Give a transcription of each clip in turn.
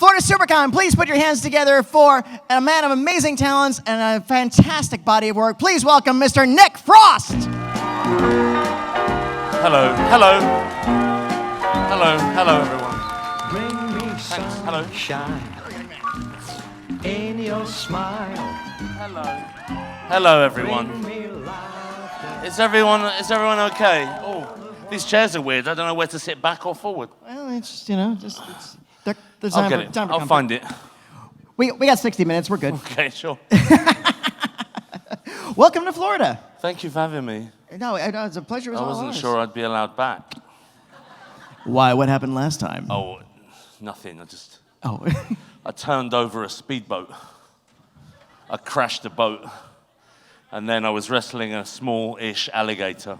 Florida SuperCon, please put your hands together for a man of amazing talents and a fantastic body of work. Please welcome Mr. Nick Frost. Hello, hello. Hello, hello, everyone. Bring me Thanks. Hello. sunshine in your smile. Hello. Hello, everyone. Bring me laughter. Is everyone okay? Oh, these chairs are weird. I don't know where to sit, back or forward. Well, it's just, there's I'll time get for, it. time for I'll comfort. find it. We got 60 minutes. We're good. Okay, sure. Welcome to Florida. Thank you for having me. No, it's a pleasure. It was I all wasn't ours. sure I'd be allowed back. Why? What happened last time? Oh, nothing. Oh. I turned over a speedboat. I crashed a boat. And then I was wrestling a small-ish alligator.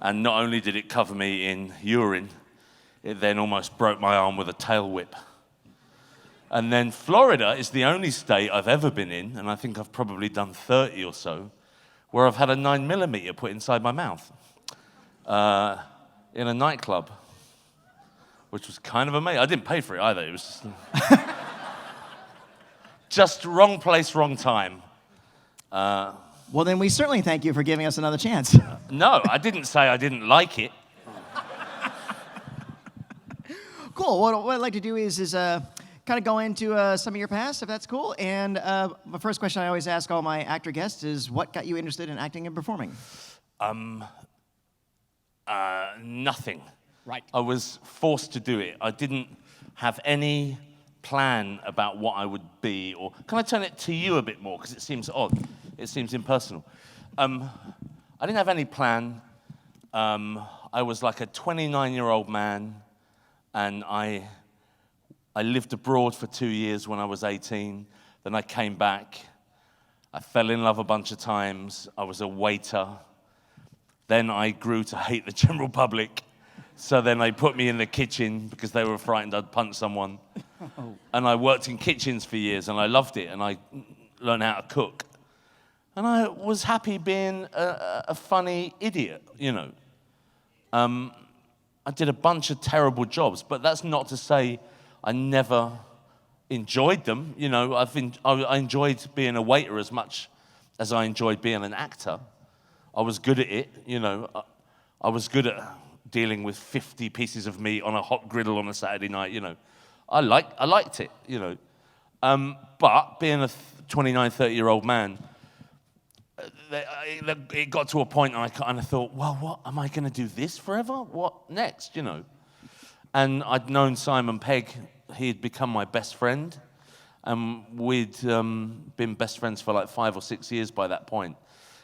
And not only did it cover me in urine, it then almost broke my arm with a tail whip. And then Florida is the only state I've ever been in, and I think I've probably done 30 or so, where I've had a 9mm put inside my mouth in a nightclub, which was kind of amazing. I didn't pay for it either. It was just wrong place, wrong time. Well, then we certainly thank you for giving us another chance. No, I didn't say I didn't like it. Cool. What I'd like to do is kind of go into some of your past, if that's cool. And the first question I always ask all my actor guests is, what got you interested in acting and performing? Nothing. Right. I was forced to do it. I didn't have any plan about what I would be, or can I turn it to you a bit more, because it seems odd. It seems impersonal. I didn't have any plan. I was like a 29-year-old man, and I lived abroad for 2 years when I was 18. Then I came back. I fell in love a bunch of times. I was a waiter. Then I grew to hate the general public. So then they put me in the kitchen because they were frightened I'd punch someone. And I worked in kitchens for years, and I loved it, and I learned how to cook. And I was happy being a funny idiot, you know. I did a bunch of terrible jobs, but that's not to say I never enjoyed them. You know, I enjoyed being a waiter as much as I enjoyed being an actor. I was good at it, you know. I was good at dealing with 50 pieces of meat on a hot griddle on a Saturday night, you know. I liked it, you know. But being a 29, 30-year-old man, it got to a point and I kind of thought, well, what, am I going to do this forever? What next, you know? And I'd known Simon Pegg. He had become my best friend. And we'd been best friends for like 5 or 6 years by that point.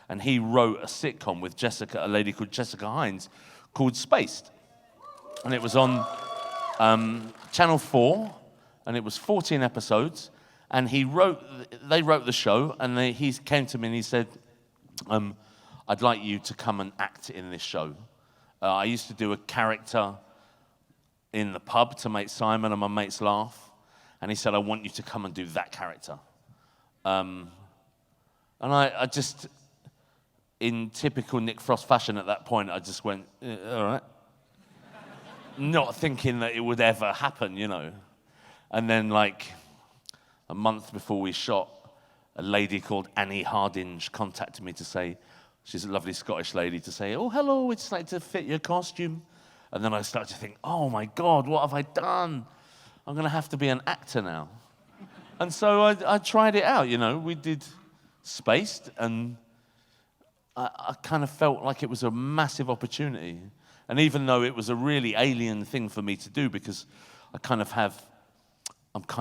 And he wrote a sitcom with a lady called Jessica Hines, called Spaced. And it was on Channel 4, and it was 14 episodes. And they wrote the show, and he came to me and he said, I'd like you to come and act in this show. I used to do a character in the pub to make Simon and my mates laugh. And he said, I want you to come and do that character. And I just, in typical Nick Frost fashion at that point, I just went, all right. Not thinking that it would ever happen, you know. And then like a month before we shot, a lady called Annie Hardinge contacted me to say, she's a lovely Scottish lady, to say, oh, hello, we'd just like to fit your costume. And then I started to think, oh my God, what have I done? I'm gonna have to be an actor now. And so I tried it out, you know. We did Spaced, and I kind of felt like it was a massive opportunity. And even though it was a really alien thing for me to do, because I'm kind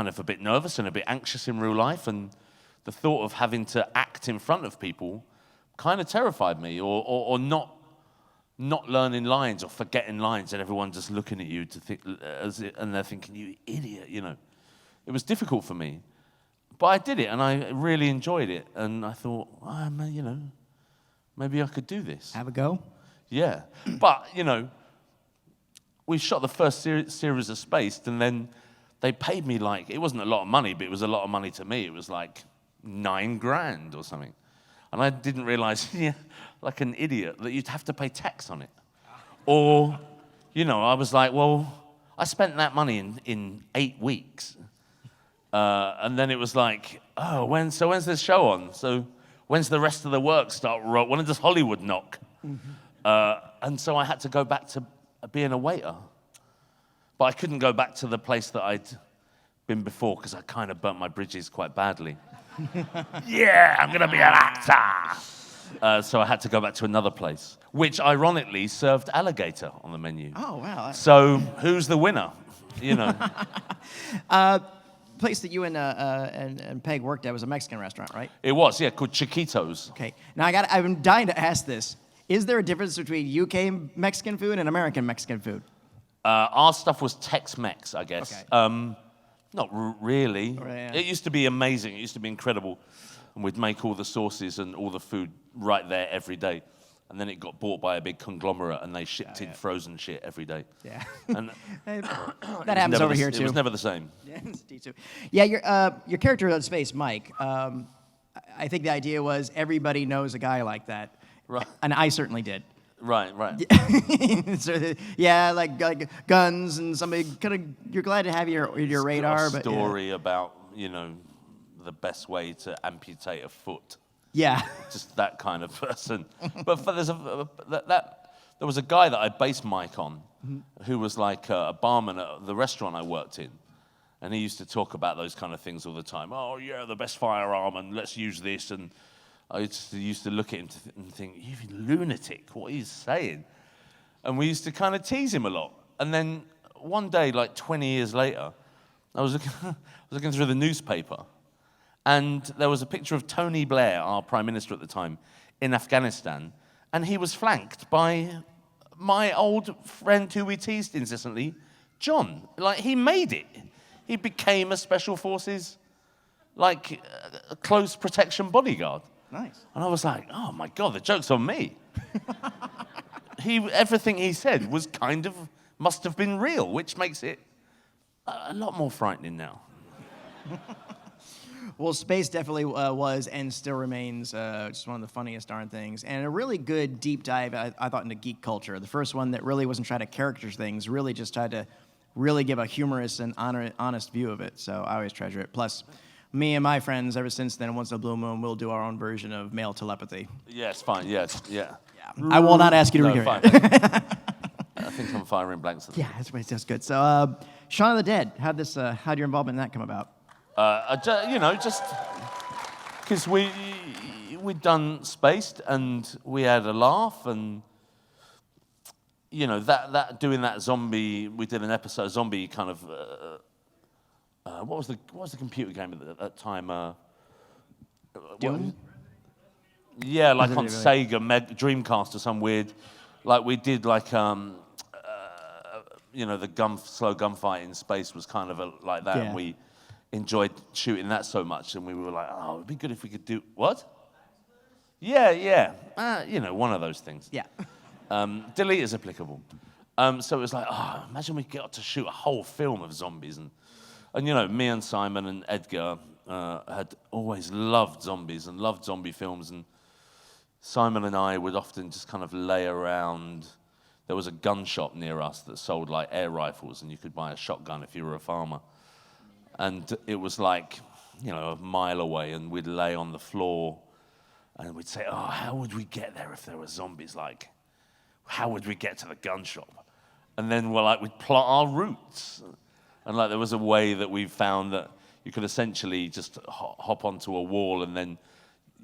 of a bit nervous and a bit anxious in real life, and the thought of having to act in front of people kind of terrified me, or not learning lines or forgetting lines and everyone just looking at you to think, and they're thinking, you idiot, you know. It was difficult for me. But I did it, and I really enjoyed it. And I thought, you know, maybe I could do this. Have a go? Yeah. But, you know, we shot the first series of Spaced, and then they paid me like, it wasn't a lot of money, but it was a lot of money to me. It was like $9,000 or something. And I didn't realize, like an idiot, that you'd have to pay tax on it. Or, you know, I was like, well, I spent that money in 8 weeks. And then it was like, oh, when's this show on? So when's the rest of the work start? When does Hollywood knock? And so I had to go back to being a waiter. But I couldn't go back to the place that I'd been before because I kind of burnt my bridges quite badly. Yeah, I'm going to be an actor. So I had to go back to another place, which ironically served alligator on the menu. Oh, wow. So who's the winner? You know. Place that you and Peg worked at was a Mexican restaurant, right? It was, yeah, called Chiquitos. Okay. Now I'm dying to ask this. Is there a difference between UK Mexican food and American Mexican food? Our stuff was Tex-Mex, I guess. Okay. Not really. Right, yeah. It used to be amazing. It used to be incredible. And we'd make all the sauces and all the food right there every day. And then it got bought by a big conglomerate and they shipped in frozen shit every day. Yeah. And that happens over here, too. It was never the same. Yeah, your character on Space, Mike, I think the idea was everybody knows a guy like that. Right. And I certainly did. Right. So, yeah, like guns and somebody you're glad to have your radar. A but story about, the best way to amputate a foot. Yeah. Just that kind of person. But there was a guy that I based Mike on who was like a barman at the restaurant I worked in. And he used to talk about those kind of things all the time. Oh, yeah, the best firearm, and let's use this. And I just used to look at him and think, you lunatic, what are you saying? And we used to kind of tease him a lot. And then one day, like 20 years later, I was looking through the newspaper, and there was a picture of Tony Blair, our Prime Minister at the time, in Afghanistan, and he was flanked by my old friend who we teased incessantly, John. Like, he made it. He became a Special Forces, like, a close protection bodyguard. Nice. And I was like, oh my God, the joke's on me. Everything he said was must have been real, which makes it a lot more frightening now. Well, Space definitely was and still remains just one of the funniest darn things. And a really good deep dive, I thought, into geek culture. The first one that really wasn't trying to caricature things, really just tried to really give a humorous and honest view of it. So I always treasure it. Plus, me and my friends, ever since then, once in a blue moon, we'll do our own version of male telepathy. Yes, fine, yes, yeah. I will not ask you to No, recreate fine. it. I think I'm firing blanks at the Yeah, that's good. So, Shaun of the Dead, how'd your involvement in that come about? just because we'd done Spaced and we had a laugh, and doing that zombie, we did an episode zombie kind of. What was the computer game at that time? Doom? Yeah, like on really? Sega, Dreamcast or some weird. Like we did like the slow gunfight in space was kind of like that, Yeah. and we enjoyed shooting that so much, and we were like, oh, it'd be good if we could do what? Yeah. One of those things. Yeah. Delete is applicable. So it was like, oh, imagine we got to shoot a whole film of zombies, and me and Simon and Edgar had always loved zombies and loved zombie films, and Simon and I would often just kind of lay around. There was a gun shop near us that sold like air rifles, and you could buy a shotgun if you were a farmer. And it was like, a mile away, and we'd lay on the floor, and we'd say, oh, how would we get there if there were zombies? Like, how would we get to the gun shop? And then we'd plot our routes. And there was a way that we found that you could essentially just hop onto a wall, and then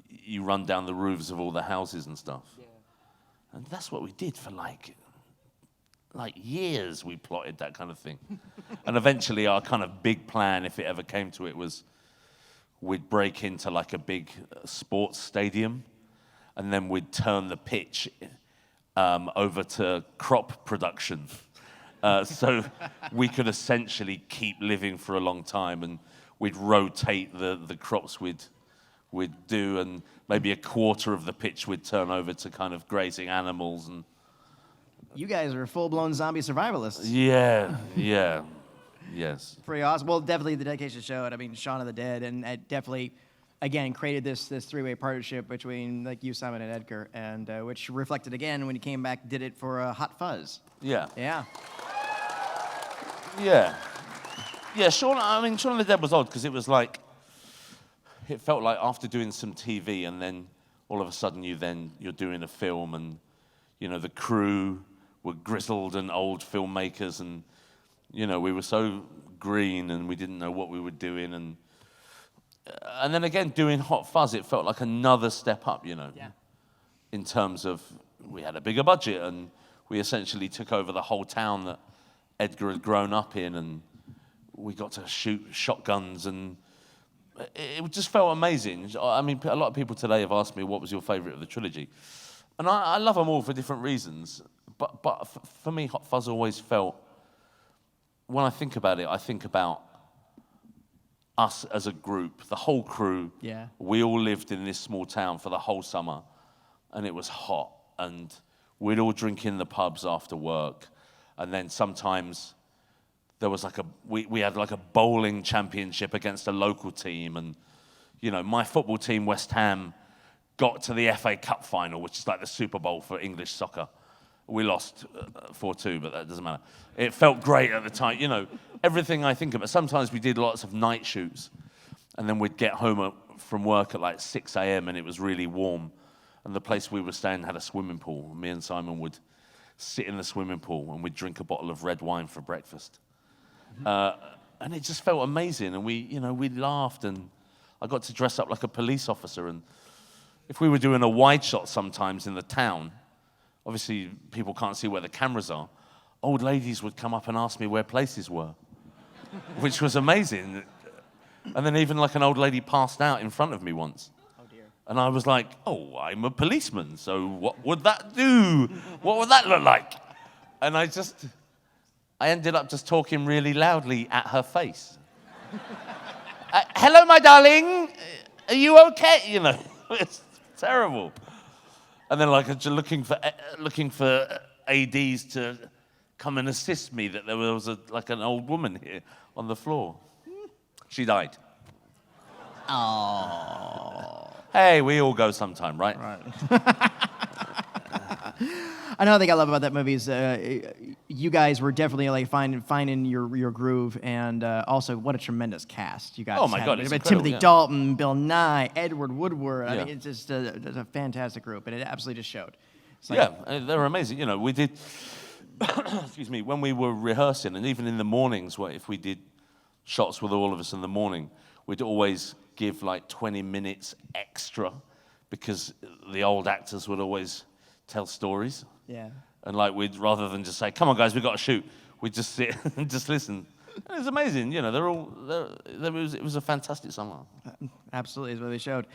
you run down the roofs of all the houses and stuff. Yeah. And that's what we did for like years. We plotted that kind of thing. And eventually our kind of big plan, if it ever came to it, was we'd break into like a big sports stadium, and then we'd turn the pitch over to crop production. So we could essentially keep living for a long time, and we'd rotate the crops we'd do, and maybe a quarter of the pitch we'd turn over to kind of grazing animals. And You guys are full-blown zombie survivalists. yeah, yes. Pretty awesome. Well, definitely the dedication showed. I mean, Shaun of the Dead, and it definitely, again, created this three-way partnership between like you, Simon, and Edgar, and which reflected again when you came back, did it for Hot Fuzz. Yeah. Yeah. Yeah. Yeah, Shaun of the Dead was odd because it was like, it felt like after doing some TV and then all of a sudden you're doing a film and, you know, the crew were grizzled and old filmmakers and, you know, we were so green and we didn't know what we were doing and then again doing Hot Fuzz, it felt like another step up, you know, in terms of we had a bigger budget and we essentially took over the whole town that Edgar had grown up in and we got to shoot shotguns and it just felt amazing. I mean, a lot of people today have asked me what was your favorite of the trilogy. And I love them all for different reasons. But for me, Hot Fuzz always felt, when I think about it, I think about us as a group, the whole crew. Yeah. We all lived in this small town for the whole summer, and it was hot, and we'd all drink in the pubs after work, and then sometimes there was like we had like a bowling championship against a local team, and you know, my football team, West Ham, got to the FA Cup final, which is like the Super Bowl for English soccer. We lost 4-2, but that doesn't matter. It felt great at the time. You know, everything I think about. Sometimes we did lots of night shoots, and then we'd get home from work at like 6 a.m. and it was really warm. And the place we were staying had a swimming pool. Me and Simon would sit in the swimming pool and we'd drink a bottle of red wine for breakfast. And it just felt amazing. And we laughed, and I got to dress up like a police officer. And if we were doing a wide shot sometimes in the town, obviously people can't see where the cameras are. Old ladies would come up and ask me where places were, which was amazing. And then even like an old lady passed out in front of me once. Oh dear. And I was like, oh, I'm a policeman, so what would that do? What would that look like? And I ended up just talking really loudly at her face. Hello, my darling. Are you okay? You know, it's terrible. And then like looking for ADs to come and assist me that there was an old woman here on the floor. She died. Oh. Hey, we all go sometime, right? Right. Another thing I love about that movie is you guys were definitely like finding your groove, and also what a tremendous cast you guys. Oh my God, it's incredible, Timothy yeah. Dalton, Bill Nye, Edward Woodward. I Yeah. mean, it's just a fantastic group, and it absolutely just showed. It's like, Yeah, they were amazing. You know, we did. Excuse me. When we were rehearsing, and even in the mornings, if we did shots with all of us in the morning, we'd always give like 20 minutes extra because the old actors would always tell stories. Yeah. And like we'd, rather than just say, come on guys, we've got to shoot, we'd just sit and just listen. And it was amazing, you know, it was a fantastic summer. Absolutely, is what they showed.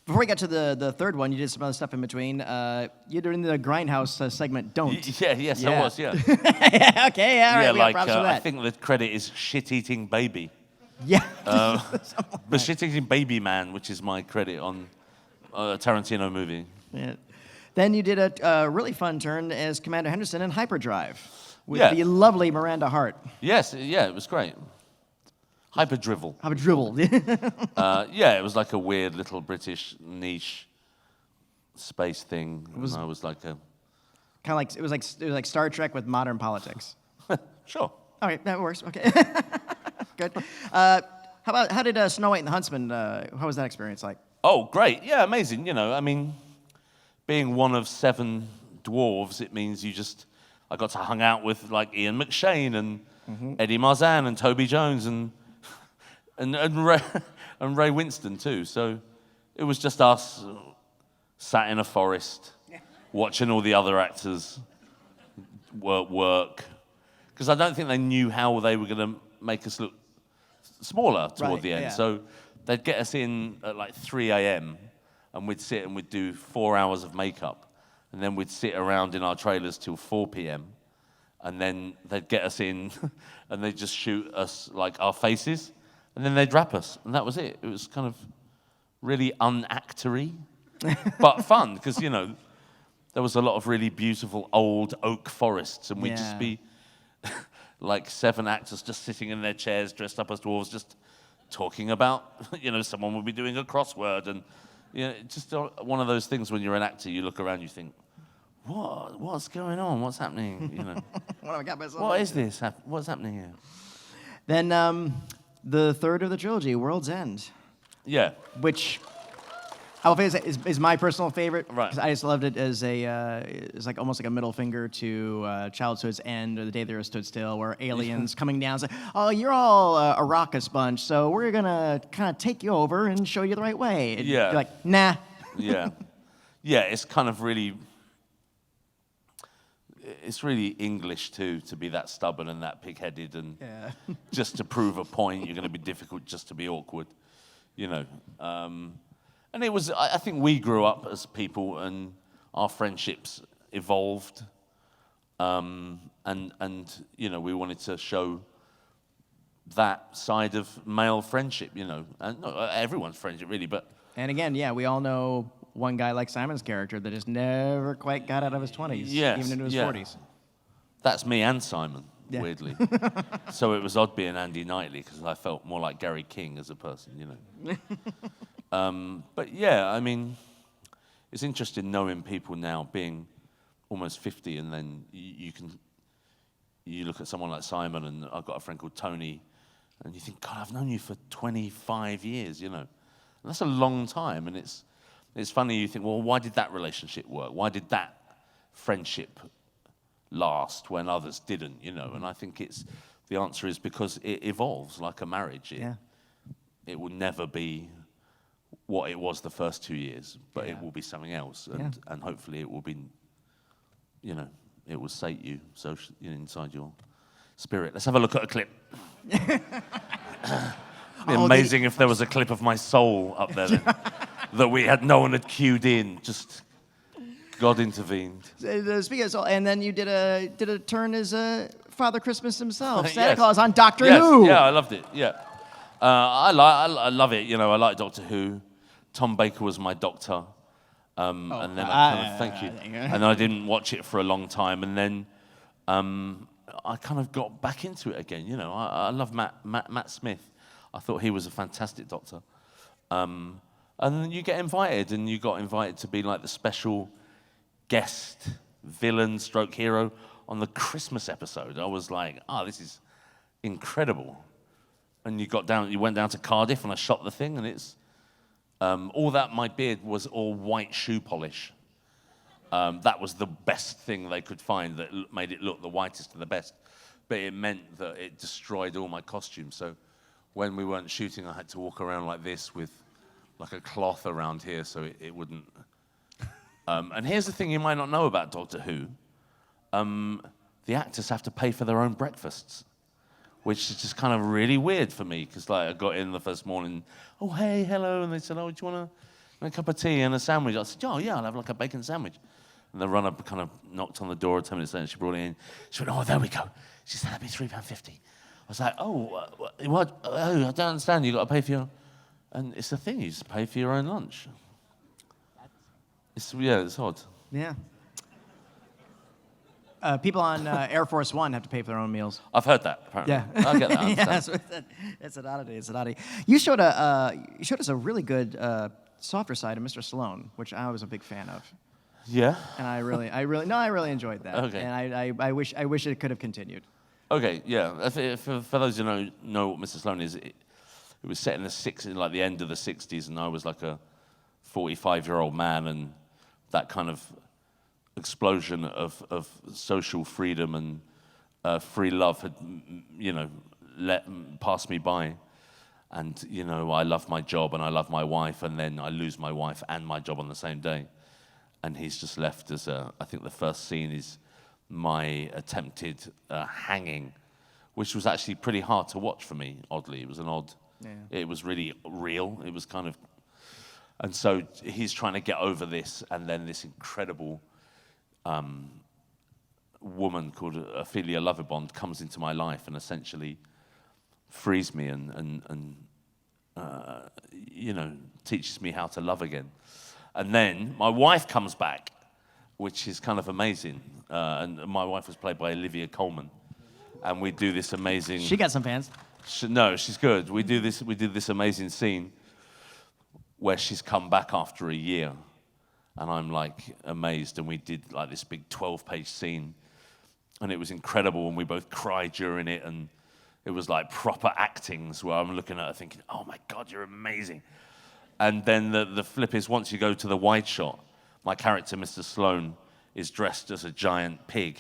Before we got to the third one, you did some other stuff in between. You're doing the Grindhouse segment, Don't. Yes, I was, yeah. Yeah, okay, yeah, all right, Yeah, we got like, props for that. I think the credit is Shit-Eating Baby. Yeah. But Shit-Eating Baby Man, which is my credit on a Tarantino movie. Yeah. Then you did a really fun turn as Commander Henderson in Hyperdrive with Yeah. the lovely Miranda Hart. Yes, yeah, it was great. Hyperdrivel. Hyperdrivel. Yeah, it was like a weird little British niche space thing. And I was like a... Kind of like it was like Star Trek with modern politics. Sure. All right, that works. Okay. Good. How did Snow White and the Huntsman? How was that experience like? Oh, great. Yeah, amazing. You know, I mean, being one of 7 dwarves, it means I got to hang out with like Ian McShane and Eddie Marzan and Toby Jones and Ray Winston too. So it was just us sat in a forest watching all the other actors work. Because I don't think they knew how they were going to make us look smaller toward the end. Yeah. So they'd get us in at like 3 a.m. and we'd sit and we'd do 4 hours of makeup. And then we'd sit around in our trailers till 4 p.m. And then they'd get us in and they'd just shoot us like our faces. And then they'd wrap us. And that was it. It was kind of really unactory, but fun. Because, you know, there was a lot of really beautiful old oak forests. And we'd just be like 7 actors just sitting in their chairs dressed up as dwarves, just talking about, you know, someone would be doing a crossword. And, you know, just one of those things when you're an actor, you look around, you think, what's going on? What's happening? You know, What have I got myself what into? is this? What's happening here? Then the third of the trilogy, World's End, Yeah. which I will say is my personal favorite. Right. Because I just loved it as it's like almost like a middle finger to Childhood's End or The Day the Earth Stood Still, where aliens coming down say, "Oh, you're all a raucous bunch, so we're gonna kind of take you over and show you the right way." And Yeah. you're like, nah. Yeah. Yeah, it's kind of really, it's really English too, to be that stubborn and that pig-headed and Yeah. just to prove a point, you're going to be difficult just to be awkward, you know. And it was, I think we grew up as people and our friendships evolved. And you know, we wanted to show that side of male friendship, you know. And not everyone's friendship really, but And again, yeah, we all know one guy like Simon's character that just never quite got out of his 20s, Yes, even into his yeah. 40s. that's me and Simon, Yeah. weirdly. So it was odd being Andy Knightley because I felt more like Gary King as a person, you know. But yeah, I mean, it's interesting knowing people now being almost 50 and then you look at someone like Simon and I've got a friend called Tony and you think, God, I've known you for 25 years, you know. And that's a long time and it's funny, you think, well, why did that relationship work? Why did that friendship last when others didn't, you know? And I think the answer is because it evolves like a marriage. It will never be what it was the first 2 years, but it will be something else. And hopefully it will be, you know, it will sate you inside your spirit. Let's have a look at a clip. It'd be amazing if there was a clip of my soul up there then, that no one had cued in. Just God intervened. Speaking of soul, and then you did a turn as Father Christmas himself, Santa Yes. Claus on Doctor Yes, Who. yeah, I loved it. Yeah, I love it. You know, I like Doctor Who. Tom Baker was my doctor, and then I kind of thank you. And I didn't watch it for a long time, and then I kind of got back into it again. You know, I love Matt Smith. I thought he was a fantastic doctor. And then you get invited, and you got invited to be like the special guest villain stroke hero on the Christmas episode. I was like, this is incredible. And you went down to Cardiff, and I shot the thing, and it's all that my beard was all white shoe polish. That was the best thing they could find that made it look the whitest of the best. But it meant that it destroyed all my costumes. So when we weren't shooting, I had to walk around like this with like a cloth around here so it wouldn't. And here's the thing you might not know about Doctor Who. The actors have to pay for their own breakfasts, which is just kind of really weird for me because like I got in the first morning, oh, hey, hello, and they said, oh, do you want a cup of tea and a sandwich? I said, oh, yeah, I'll have like a bacon sandwich. And the runner kind of knocked on the door 10 minutes later, and she brought it in. She went, oh, there we go. She said, that'd be £3.50. I was like, what? Oh, I don't understand. You got to pay for your... And it's the thing, you just pay for your own lunch. It's odd. Yeah. People on Air Force One have to pay for their own meals. I've heard that, apparently. Yeah. I get that, I understand. It's an oddity. It's an oddity. You showed us a really good softer side of Mr. Sloan, which I was a big fan of. Yeah? And I really enjoyed that. Okay. And I wish it could have continued. Okay, yeah. For those who know what Mr. Sloan is, it was set in like the end of the 60s, and I was like a 45-year-old man, and that kind of explosion of social freedom and free love had, passed me by. And, I love my job and I love my wife, and then I lose my wife and my job on the same day. And he's just left as I think the first scene is my attempted hanging, which was actually pretty hard to watch for me, oddly. It was it was really real. It was kind of, and so he's trying to get over this, and then this incredible woman called Ophelia Lovibond comes into my life and essentially frees me and teaches me how to love again. And then my wife comes back, which is kind of amazing. And my wife was played by Olivia Colman, and we do this amazing. She got some fans. No, she's good. We did this amazing scene where she's come back after a year, and I'm like amazed. And we did like this big 12-page scene, and it was incredible. And we both cried during it, and It was like proper actings where I'm looking at her thinking, oh my God, you're amazing. And then the flip is once you go to the wide shot, my character, Mr. Sloan, is dressed as a giant pig.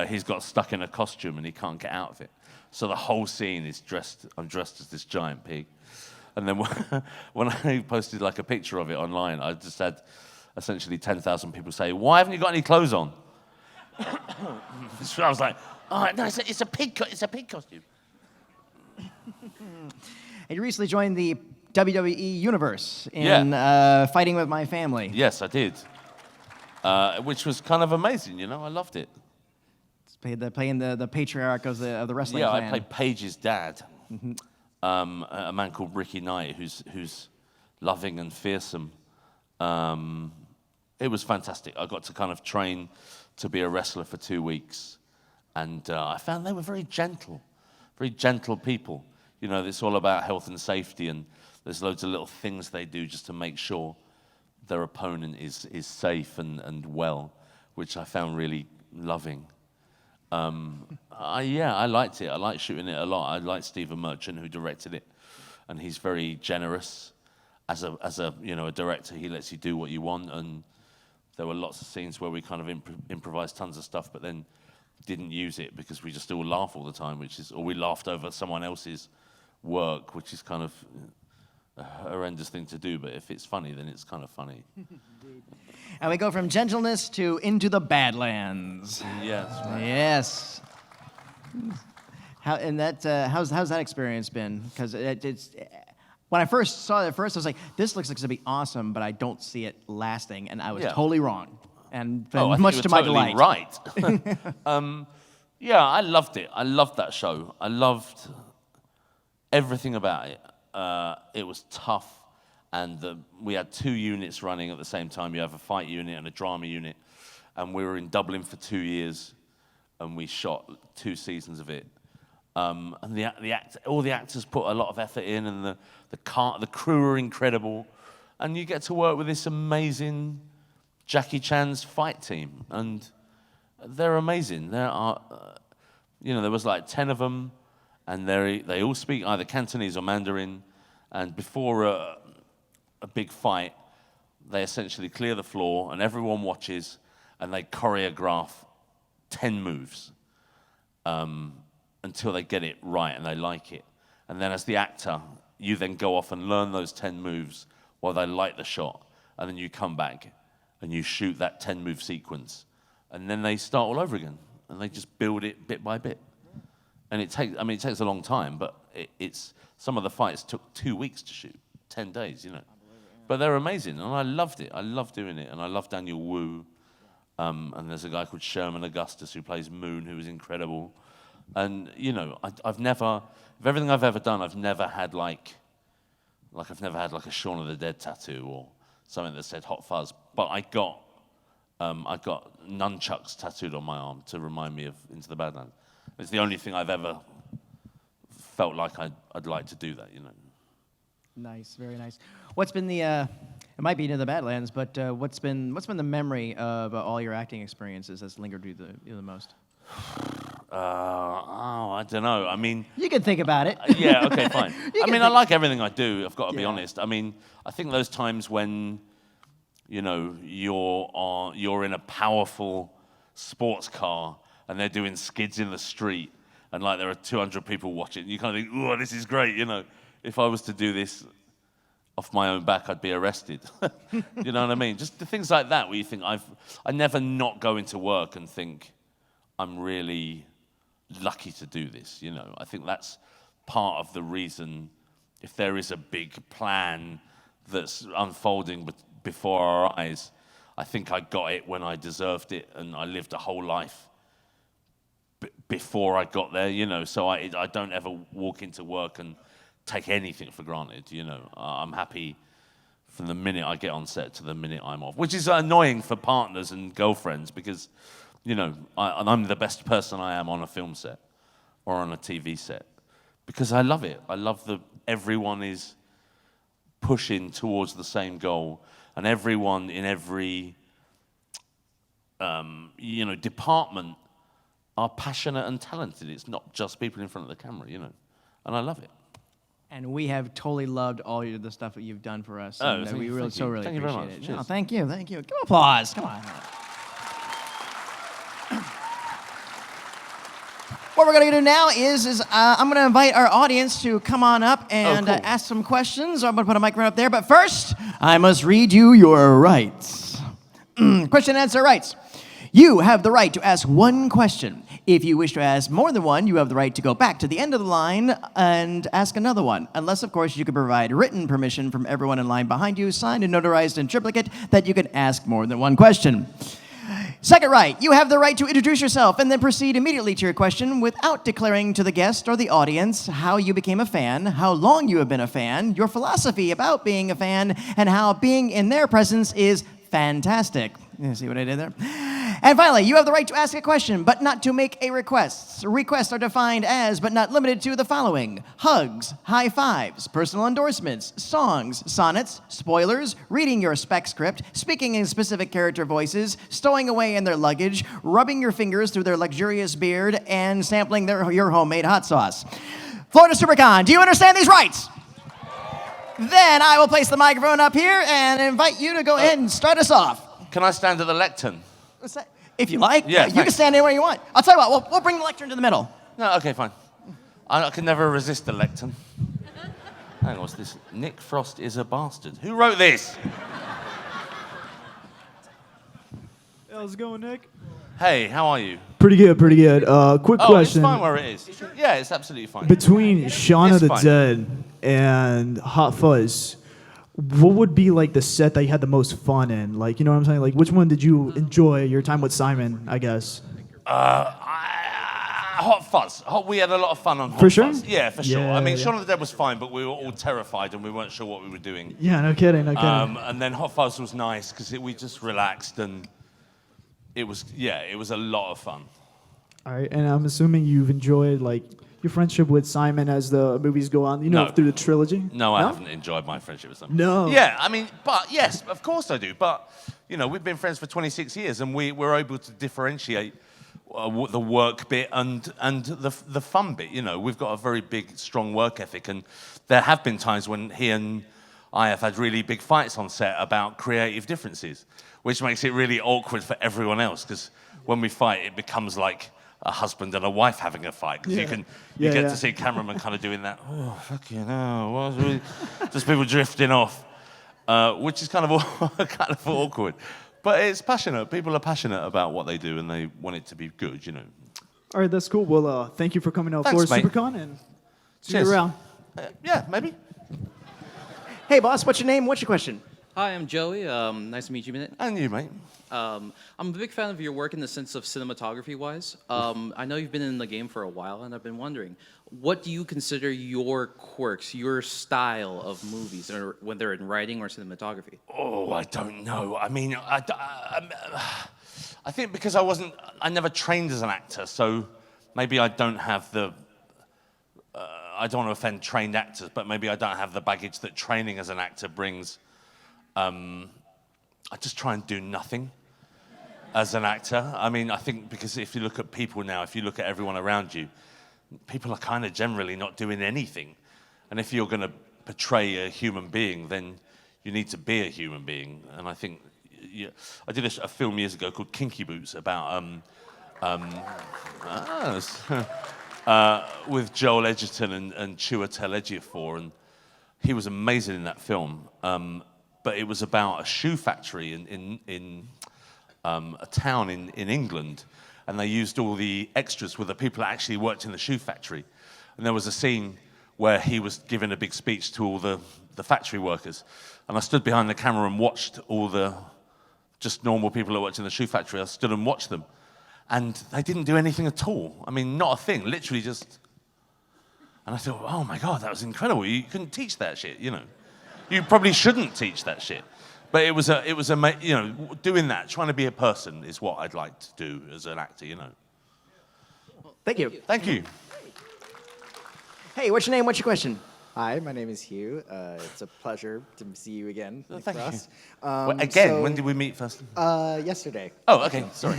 He's got stuck in a costume and he can't get out of it. So the whole scene is I'm dressed as this giant pig. And then when I posted like a picture of it online, I just had essentially 10,000 people say, why haven't you got any clothes on? So I was like, oh, no, it's a pig costume. And you recently joined the WWE Universe in Fighting With My Family. Yes, I did. Which was kind of amazing, you know, I loved it. Playing the patriarch of the wrestling clan. I played Paige's dad, a man called Ricky Knight, who's loving and fearsome. It was fantastic. I got to kind of train to be a wrestler for 2 weeks. And I found they were very gentle people. You know, it's all about health and safety, and there's loads of little things they do just to make sure their opponent is safe and well, which I found really loving. I liked it. I liked shooting it a lot. I liked Stephen Merchant, who directed it, and he's very generous. As a a director, he lets you do what you want, and there were lots of scenes where we kind of improvised tons of stuff, but then didn't use it because we just all laugh all the time, or we laughed over someone else's work, which is kind of a horrendous thing to do, but if it's funny, then it's kind of funny. And we go from gentleness to into the Badlands. Yes. Right. Yes. How's that experience been? Because it's when I first saw it at first, I was like, this looks like it's gonna be awesome, but I don't see it lasting, and I was totally wrong. And much to my delight. Right. I loved it. I loved that show. I loved everything about it. It was tough, and we had 2 units running at the same time. You have a fight unit and a drama unit, and we were in Dublin for 2 years, and we shot 2 seasons of it. And all the actors put a lot of effort in, and the crew are incredible, and you get to work with this amazing Jackie Chan's fight team, and they're amazing. There was like 10 of them, and they all speak either Cantonese or Mandarin, and before a big fight, they essentially clear the floor, and everyone watches, and they choreograph 10 moves until they get it right and they like it. And then as the actor, you then go off and learn those 10 moves while they like the shot, and then you come back and you shoot that 10-move sequence, and then they start all over again, and they just build it bit by bit. And it takes a long time, but it's some of the fights took 2 weeks to shoot, 10 days, you know. But they're amazing, and I loved it. I loved doing it, and I love Daniel Wu. And there's a guy called Sherman Augustus who plays Moon, who is incredible. And I've never, of everything I've ever done, I've never had like I've never had like a Shaun of the Dead tattoo or something that said Hot Fuzz. But I got nunchucks tattooed on my arm to remind me of Into the Badlands. It's the only thing I've ever felt like I'd like to do that, you know. Nice, very nice. What's been it might be Into the Badlands, but what's been the memory of all your acting experiences that's lingered you the most? I don't know. I mean, you can think about it. Yeah, okay, fine. I like everything I do. I've got to be honest. I mean, I think those times when, you're in a powerful sports car and they're doing skids in the street and like there are 200 people watching, you kind of think, oh, this is great. If I was to do this off my own back, I'd be arrested. You know what I mean? Just the things like that where you think I never not go into work and think I'm really lucky to do this. I think that's part of the reason. If there is a big plan that's unfolding before our eyes, I think I got it when I deserved it, and I lived a whole life before I got there. So I don't ever walk into work and take anything for granted. I'm happy from the minute I get on set to the minute I'm off, which is annoying for partners and girlfriends because, I'm the best person I am on a film set or on a TV set because I love it. I love that everyone is pushing towards the same goal, and everyone in every, department are passionate and talented. It's not just people in front of the camera, you know. And I love it. And we have totally loved all the stuff that you've done for us. Oh, And thank we you, really, thank so you. really Thank you very appreciate much. it. No, Cheers. thank you, thank you. Give applause. Come on. What we're going to do now is I'm going to invite our audience to come on up and cool. ask some questions. I'm going to put a mic right up there. But first, I must read you your rights. Question and answer rights. You have the right to ask one question. If you wish to ask more than one, you have the right to go back to the end of the line and ask another one. Unless, of course, you can provide written permission from everyone in line behind you, signed and notarized in triplicate, that you can ask more than one question. Second right, you have the right to introduce yourself and then proceed immediately to your question without declaring to the guest or the audience how you became a fan, how long you have been a fan, your philosophy about being a fan, and how being in their presence is fantastic. You see what I did there? And finally, you have the right to ask a question, but not to make a request. Requests are defined as, but not limited to, the following: hugs, high fives, personal endorsements, songs, sonnets, spoilers, reading your spec script, speaking in specific character voices, stowing away in their luggage, rubbing your fingers through their luxurious beard, and sampling your homemade hot sauce. Florida SuperCon, do you understand these rights? Then I will place the microphone up here and invite you to go ahead and start us off. Can I stand at the lectern? What's that? If you like, Yeah, you can thanks. stand anywhere you want. I'll tell you what, we'll bring the lectern to the middle. No, okay, fine. I can never resist the lectern. Hang on, what's this? Nick Frost is a bastard. Who wrote this? How's it going, Nick? Hey, how are you? Pretty good, pretty good. Quick Oh, question. it's fine where it is. Yeah, it's absolutely fine. Between Shaun It's of the fine. Dead and Hot Fuzz, what would be like the set that you had the most fun in? Like, you know what I'm saying? Like, which one did you enjoy your time with Simon, I guess? Hot Fuzz. We had a lot of fun on Hot For sure? Fuzz. Yeah, for sure. Yeah, I mean, yeah. Shaun of the Dead was fine, but we were all terrified and we weren't sure what we were doing. Yeah, no kidding, no kidding. And then Hot Fuzz was nice because we just relaxed and it was a lot of fun. All right, and I'm assuming you've enjoyed, like, your friendship with Simon as the movies go on, you know, No. through the trilogy? No, I haven't enjoyed my friendship with them. No. Yeah, I mean, but yes, of course I do. But, you know, we've been friends for 26 years and we're able to differentiate the work bit and the fun bit. You know, we've got a very big, strong work ethic. And there have been times when he and I have had really big fights on set about creative differences, which makes it really awkward for everyone else because when we fight, it becomes like a husband and a wife having a fight because you get to see cameramen kind of doing that. Oh, fucking hell! Just people drifting off, which is kind of awkward. But it's passionate. People are passionate about what they do and they want it to be good. You know. All right, that's cool. Well, thank you for coming out Thanks, for mate. SuperCon, and see Cheers. you around. Yeah, maybe. Hey, boss, what's your name? What's your question? Hi, I'm Joey. Nice to meet you, Minute. And you, mate. I'm a big fan of your work in the sense of cinematography-wise. I know you've been in the game for a while, and I've been wondering, what do you consider your quirks, your style of movies, or whether in writing or cinematography? Oh, I don't know. I mean, I think because I never trained as an actor, so maybe I don't have the. I don't want to offend trained actors, but maybe I don't have the baggage that training as an actor brings. I just try and do nothing as an actor. I mean, I think because if you look at people now, if you look at everyone around you, people are kind of generally not doing anything. And if you're going to portray a human being, then you need to be a human being. And I think, I did a film years ago called Kinky Boots about, with Joel Edgerton and Chiwetel Ejiofor, and he was amazing in that film. But it was about a shoe factory in a town in England, and they used all the extras with the people that actually worked in the shoe factory. And there was a scene where he was giving a big speech to all the factory workers, and I stood behind the camera and watched all the just normal people that worked in the shoe factory. I stood and watched them, and they didn't do anything at all. I mean, not a thing, literally just. And I thought, oh my God, that was incredible. You couldn't teach that shit, you know. You probably shouldn't teach that shit. But it was doing that, trying to be a person is what I'd like to do as an actor, you know. Thank you. Thank you. Hey, what's your name? What's your question? Hi, my name is Hugh. It's a pleasure to see you again. Nick Thank you. Frost. Well, again, when did we meet first? Yesterday. Oh, okay, sorry.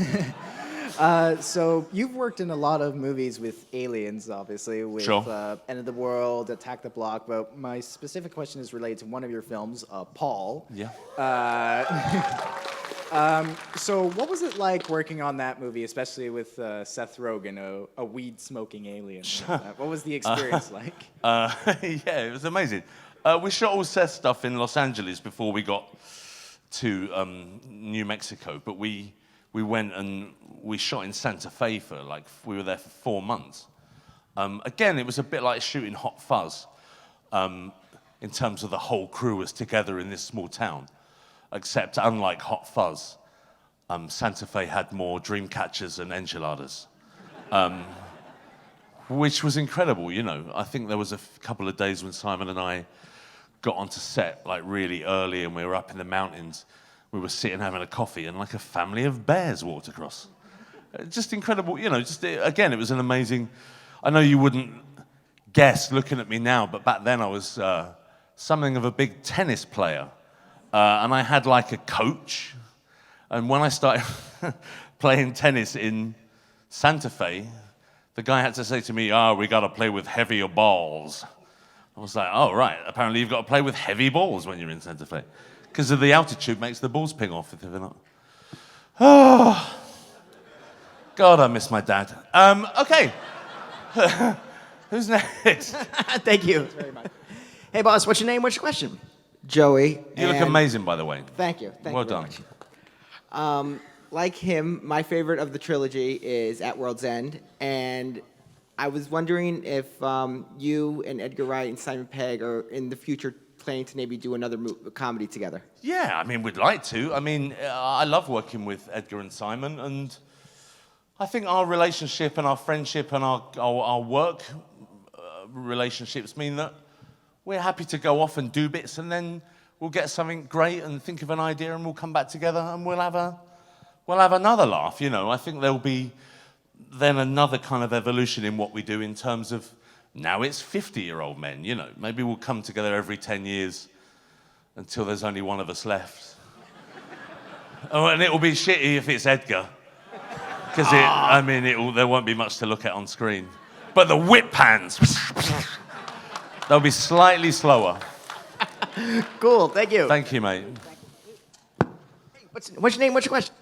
So you've worked in a lot of movies with aliens, obviously, with Sure. End of the World, Attack the Block. But my specific question is related to one of your films, Paul. Yeah. So what was it like working on that movie, especially with Seth Rogen, a weed-smoking alien? What was the experience like? Yeah, it was amazing. We shot all Seth stuff in Los Angeles before we got to New Mexico, but we went and we shot in Santa Fe for we were there for 4 months. Again, it was a bit like shooting Hot Fuzz in terms of the whole crew was together in this small town. Except unlike Hot Fuzz, Santa Fe had more dream catchers and enchiladas, which was incredible, you know. I think there was a couple of days when Simon and I got onto set really early and we were up in the mountains. We were sitting having a coffee and a family of bears walked across. Just incredible, you know, again, it was an amazing, I know you wouldn't guess looking at me now, but back then I was something of a big tennis player. And I had a coach. And when I started playing tennis in Santa Fe, the guy had to say to me, we got to play with heavier balls. I was like, oh, right. Apparently you've got to play with heavy balls when you're in Santa Fe. Because of the altitude makes the balls ping off if they're not. Oh, God, I miss my dad. Okay. Who's next? Thank you very much. Hey, boss, what's your name? What's your question? Joey. You look amazing, by the way. Thank you. Well done. Like him, my favorite of the trilogy is At World's End, and I was wondering if you and Edgar Wright and Simon Pegg are in the future planning to maybe do another comedy together. Yeah, I mean, we'd like to. I mean, I love working with Edgar and Simon, and I think our relationship and our friendship and our work relationships mean that we're happy to go off and do bits, and then we'll get something great and think of an idea, and we'll come back together and we'll have another laugh. You know, I think there'll be then another kind of evolution in what we do in terms of now it's 50-year-old men. You know, maybe we'll come together every 10 years until there's only one of us left. Oh, and it'll be shitty if it's Edgar, because there won't be much to look at on screen. But the whip hands. They'll be slightly slower. Cool, thank you. Thank you, mate. What's your name? What's your question?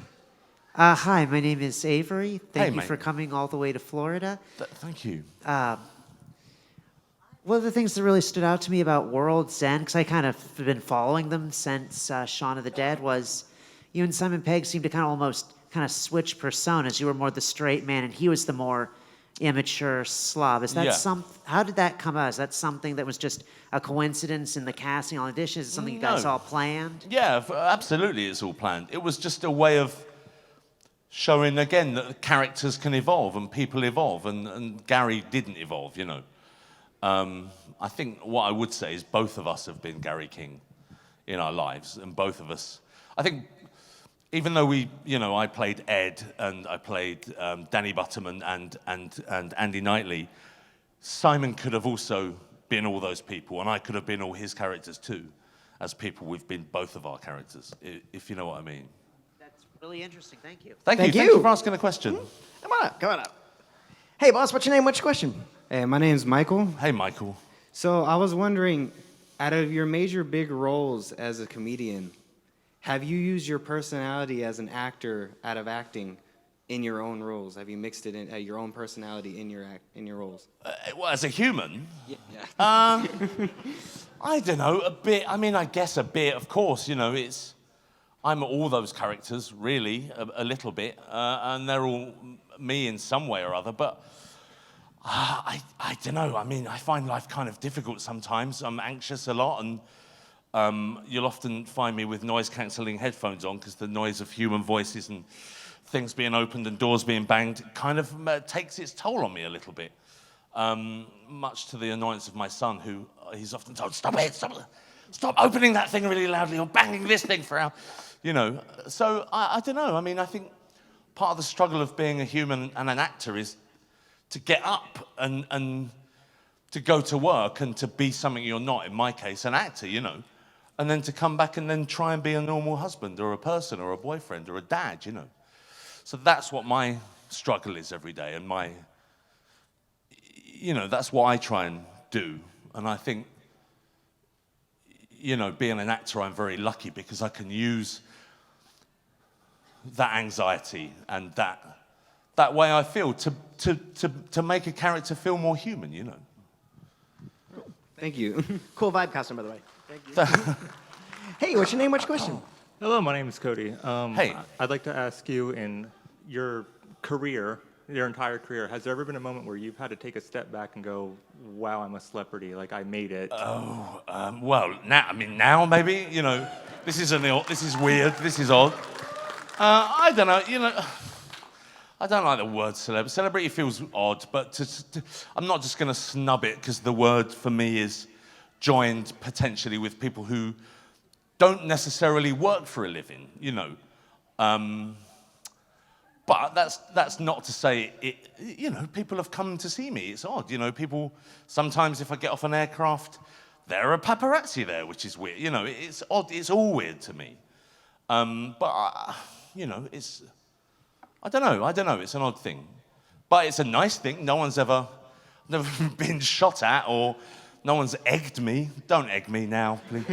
Hi, my name is Avery. Thank you mate. for coming all the way to Florida. Thank you. One of the things that really stood out to me about World's End, because I kind of have been following them since Shaun of the Dead, was you and Simon Pegg seemed to almost switch personas. You were more the straight man, and he was the more immature slob. Is that Yeah. How did that come out? Is that something that was just a coincidence in the casting audition? Is it something you guys No. all planned? Yeah, absolutely, it's all planned. It was just a way of showing, again, that the characters can evolve and people evolve, and Gary didn't evolve, you know. I think what I would say is both of us have been Gary King in our lives, and both of us, I think, even though I played Ed and I played Danny Butterman and Andy Knightley, Simon could have also been all those people, and I could have been all his characters too. As people, we've been both of our characters, if you know what I mean. That's really interesting. Thank you. Thank Thank you. you. Thank you for asking a question. Come on up. Hey, boss, what's your name? What's your question? Hey, my name's Michael. Hey, Michael. So I was wondering, out of your major big roles as a comedian, have you used your personality as an actor out of acting in your own roles? Have you mixed it in your own personality in your roles? Well, as a human, Yeah. I don't know, a bit. I mean, I guess a bit. Of course, you know, I'm all those characters, really, a little bit, and they're all me in some way or other. But I don't know. I mean, I find life kind of difficult sometimes. I'm anxious a lot, and you'll often find me with noise-cancelling headphones on because the noise of human voices and things being opened and doors being banged kind of takes its toll on me a little bit. Much to the annoyance of my son, who he's often told, stop opening that thing really loudly or banging this thing for our, you know. So I don't know. I mean, I think part of the struggle of being a human and an actor is to get up and to go to work and to be something you're not, in my case, an actor, you know. And then to come back and then try and be a normal husband or a person or a boyfriend or a dad, you know. So that's what my struggle is every day, and that's what I try and do. And I think, being an actor, I'm very lucky because I can use that anxiety and that way I feel to make a character feel more human. Thank you. Cool vibe costume, by the way. Thank you. Hey, what's your name? What's your question? Hello, my name is Cody. Hey. I'd like to ask you, in your career, your entire career, has there ever been a moment where you've had to take a step back and go, wow, I'm a celebrity, like I made it? Well, now maybe, this is weird, this is odd. I don't know, I don't like the word celeb. Celebrity feels odd, but I'm not just going to snub it because the word for me is joined potentially with people who don't necessarily work for a living, But that's not to say it. People have come to see me. It's odd, People sometimes, if I get off an aircraft, there are paparazzi there, which is weird. It's odd. It's all weird to me. It's I don't know. It's an odd thing, but it's a nice thing. No one's ever been shot at, or no one's egged me. Don't egg me now, please.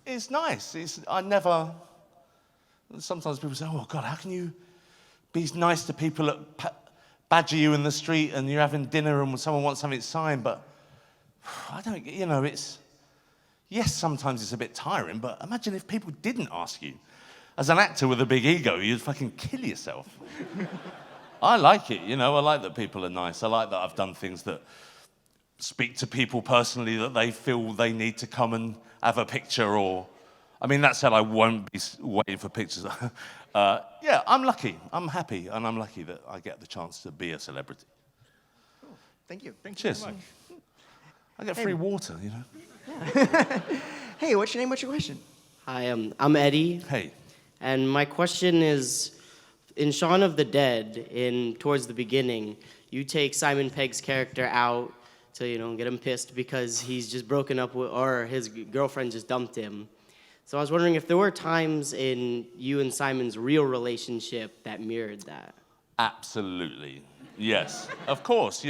It's nice. Sometimes people say, oh, God, how can you be nice to people that badger you in the street and you're having dinner and someone wants something signed? But I don't, yes, sometimes it's a bit tiring, but imagine if people didn't ask you. As an actor with a big ego, you'd fucking kill yourself. I like it, I like that people are nice. I like that I've done things that speak to people personally that they feel they need to come and have a picture or... that said, I won't be waiting for pictures. Yeah, I'm lucky. I'm happy, and I'm lucky that I get the chance to be a celebrity. Cool. Thank you. Cheers. Very much. I get free water, Yeah. Hey, what's your name? What's your question? Hi, I'm Eddie. Hey. And my question is, in Shaun of the Dead, towards the beginning, you take Simon Pegg's character out to, get him pissed because he's just broken up with, or his girlfriend just dumped him. So I was wondering if there were times in you and Simon's real relationship that mirrored that. Absolutely. Yes. Of course,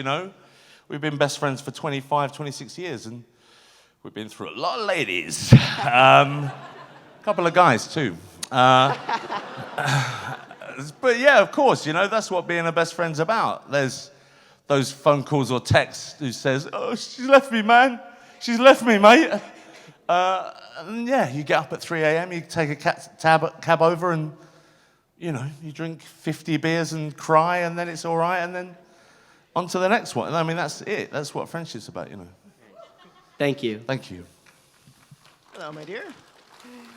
We've been best friends for 25, 26 years, and we've been through a lot of ladies. A couple of guys, too. But yeah, of course, that's what being a best friend's about. There's those phone calls or texts who says, oh, she's left me, man. She's left me, mate. And yeah, you get up at 3 a.m., you take a cab over and, you drink 50 beers and cry, and then it's all right, and then on to the next one. That's it. That's what friendship's about, Thank you. Thank you. Hello, my dear.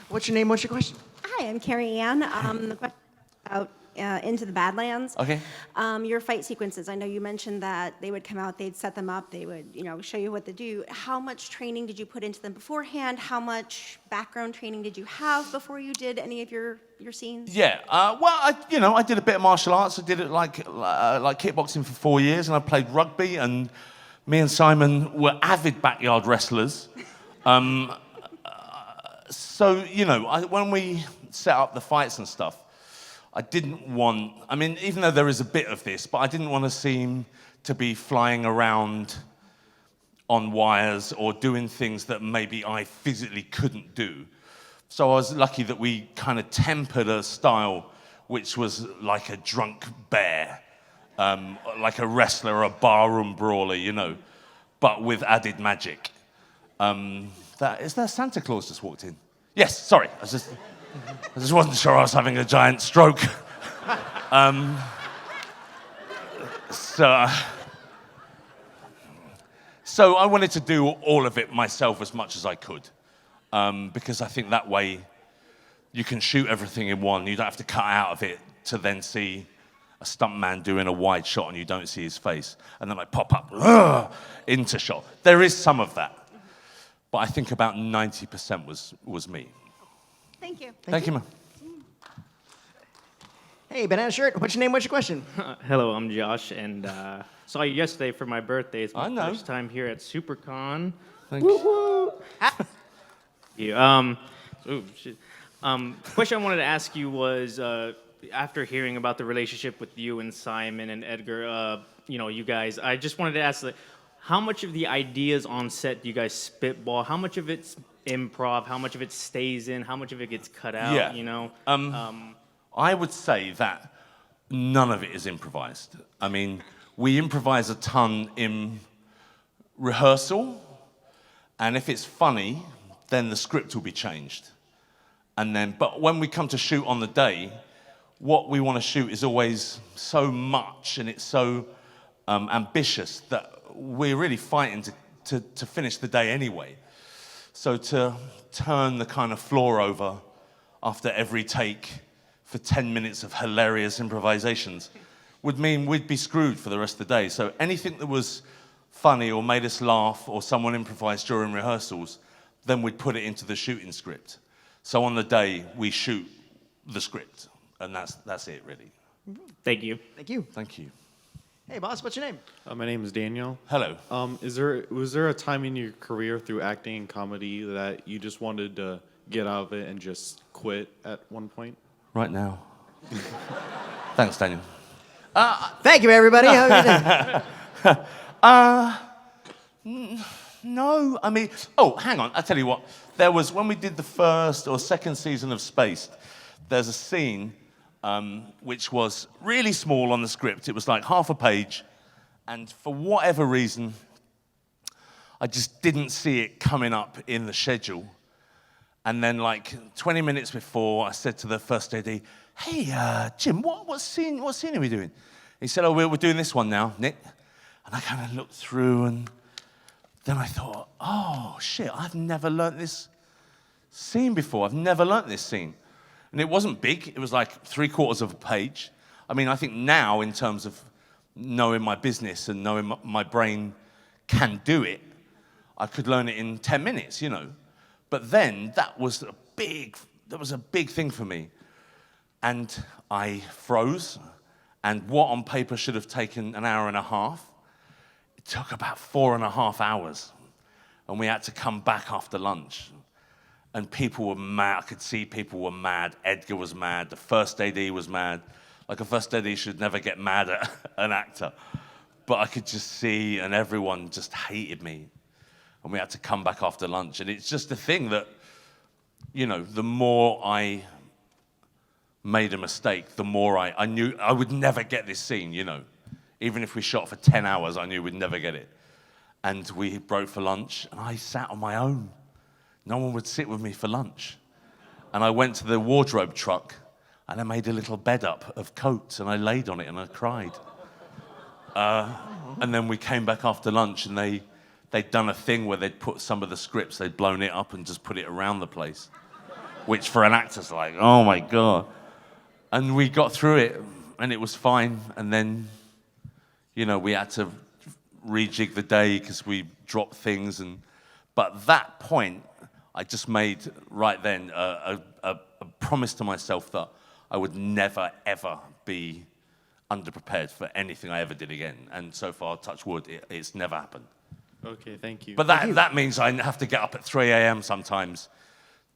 What's your name? What's your question? Hi, I'm Carrie Ann. The question about Into the Badlands. Okay. Your fight sequences. I know you mentioned that they would come out, they'd set them up, they would, show you what to do. How much training did you put into them beforehand? How much background training did you have before you did any of your scenes? Yeah. I did a bit of martial arts. I did it like kickboxing for 4 years, and I played rugby. And me and Simon were avid backyard wrestlers. So when we set up the fights and stuff, I didn't want, even though there is a bit of this, but I didn't want to seem to be flying around on wires or doing things that maybe I physically couldn't do. So I was lucky that we kind of tempered a style which was like a drunk bear, like a wrestler, a barroom brawler, but with added magic. Is there Santa Claus just walked in? Yes, sorry, I just wasn't sure I was having a giant stroke. So I wanted to do all of it myself as much as I could, because I think that way you can shoot everything in one. You don't have to cut out of it to then see a stuntman doing a wide shot and you don't see his face, and then I pop up into shot. There is some of that. But I think about 90% was me. Thank you. Thank you, man. Hey, banana shirt. What's your name? What's your question? Hello, I'm Josh, and saw you yesterday for my birthday. It's my I know. first time here at SuperCon. Thank you. Question I wanted to ask you was, after hearing about the relationship with you and Simon and Edgar, you guys, I just wanted to ask, like, how much of the ideas on set do you guys spitball? How much of it's improv? How much of it stays in? How much of it gets cut out? Yeah. I would say that none of it is improvised. I mean, we improvise a ton in rehearsal, and if it's funny, then the script will be changed. But when we come to shoot on the day, what we want to shoot is always so much, and it's so ambitious that we're really fighting to finish the day anyway. So to turn the kind of floor over after every take for 10 minutes of hilarious improvisations would mean we'd be screwed for the rest of the day. So anything that was funny or made us laugh or someone improvised during rehearsals, then we'd put it into the shooting script. So on the day, we shoot the script, and that's it, really. Thank you. Thank you. Thank you. Hey, boss, what's your name? My name is Daniel. Hello. Was there a time in your career through acting and comedy that you just wanted to get out of it and just quit at one point? Right now. Thanks, Daniel. Thank you, everybody. How are you doing? No, I mean, hang on, I'll tell you what. There was, when we did the first or second season of Spaced, there's a scene which was really small on the script. It was like half a page, and for whatever reason, I just didn't see it coming up in the schedule. And then like 20 minutes before, I said to the first AD, hey, Jim, what scene are we doing? He said, we're doing this one now, Nick. And I kind of looked through, and then I thought, oh, shit, I've never learnt this scene before. I've never learnt this scene. And it wasn't big. It was like 3/4 of a page. I mean, I think now, in terms of knowing my business and knowing my brain can do it, I could learn it in 10 minutes, But then that was a big thing for me. And I froze. And what on paper should have taken an hour and a half, it took about 4.5 hours. And we had to come back after lunch. And people were mad. I could see people were mad. Edgar was mad. The first AD was mad. Like a first AD should never get mad at an actor. But I could just see, and everyone just hated me. And we had to come back after lunch. And it's just a thing that, the more I made a mistake, the more I knew I would never get this scene, Even if we shot for 10 hours, I knew we'd never get it. And we broke for lunch, and I sat on my own. No one would sit with me for lunch. And I went to the wardrobe truck, and I made a little bed up of coats, and I laid on it, and I cried. And then we came back after lunch, and they'd done a thing where they'd put some of the scripts, they'd blown it up and just put it around the place, which for an actor's like, oh my God. And we got through it, and it was fine. And then, we had to rejig the day because we dropped things. But that point, I just made right then a promise to myself that I would never, ever be underprepared for anything I ever did again. And so far, touch wood, it's never happened. Okay, thank you. But that means I have to get up at 3 a.m. sometimes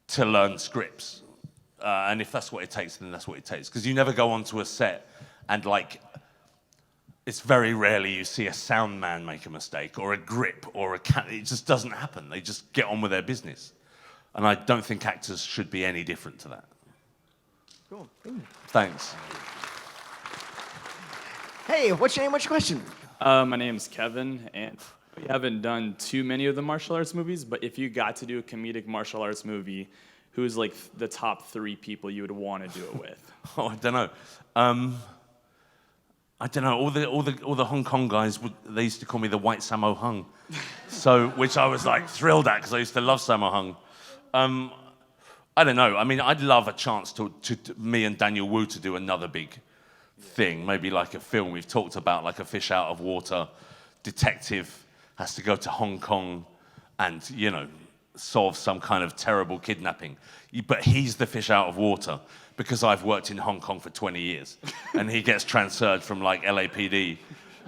to learn scripts. And if that's what it takes, then that's what it takes. Because you never go onto a set and it's very rarely you see a sound man make a mistake or a grip or it just doesn't happen. They just get on with their business. And I don't think actors should be any different to that. Cool. Thanks. Hey, what's your name? What's your question? My name's Kevin, and we haven't done too many of the martial arts movies, but if you got to do a comedic martial arts movie, who's like the top 3 people you would want to do it with? Oh, I don't know. I don't know. All the Hong Kong guys they used to call me the White Sammo Hung, which I was like thrilled at because I used to love Sammo Hung. I don't know. I mean, I'd love a chance to me and Daniel Wu to do another big thing, maybe like a film we've talked about, like a fish out of water detective has to go to Hong Kong and solve some kind of terrible kidnapping. But he's the fish out of water because I've worked in Hong Kong for 20 years. And he gets transferred from like LAPD.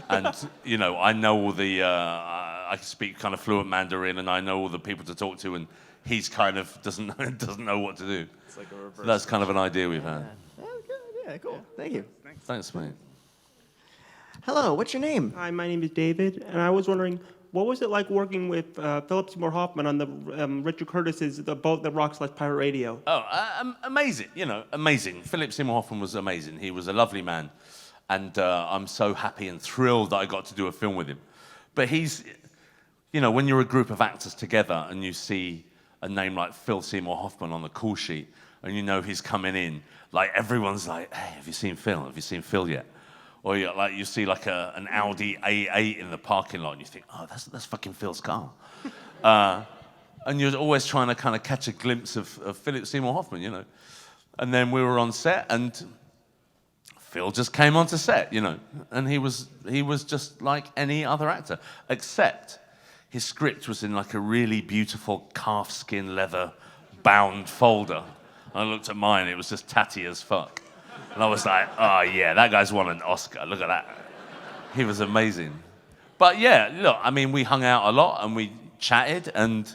And, I know all the, I speak kind of fluent Mandarin and I know all the people to talk to and he's kind of doesn't know what to do. It's like a reverse. So that's kind of an idea we've had. Yeah, cool. Thank you. Thanks, mate. Hello, what's your name? Hi, my name is David, and I was wondering, what was it like working with Philip Seymour Hoffman on the Richard Curtis's The Boat That Rocks Like Pirate Radio? Oh, amazing, amazing. Philip Seymour Hoffman was amazing. He was a lovely man. And I'm so happy and thrilled that I got to do a film with him. But he's, when you're a group of actors together and you see a name like Phil Seymour Hoffman on the call sheet and you know he's coming in, like everyone's like, hey, have you seen Phil? Have you seen Phil yet? Or you see like an Audi A8 in the parking lot and you think, oh, that's fucking Phil's car. And you're always trying to kind of catch a glimpse of Philip Seymour Hoffman, And then we were on set and Phil just came onto set, and he was just like any other actor, except his script was in like a really beautiful calfskin leather bound folder. I looked at mine, it was just tatty as fuck. And I was like, oh yeah, that guy's won an Oscar, look at that. He was amazing. But yeah, look, I mean, we hung out a lot and we chatted and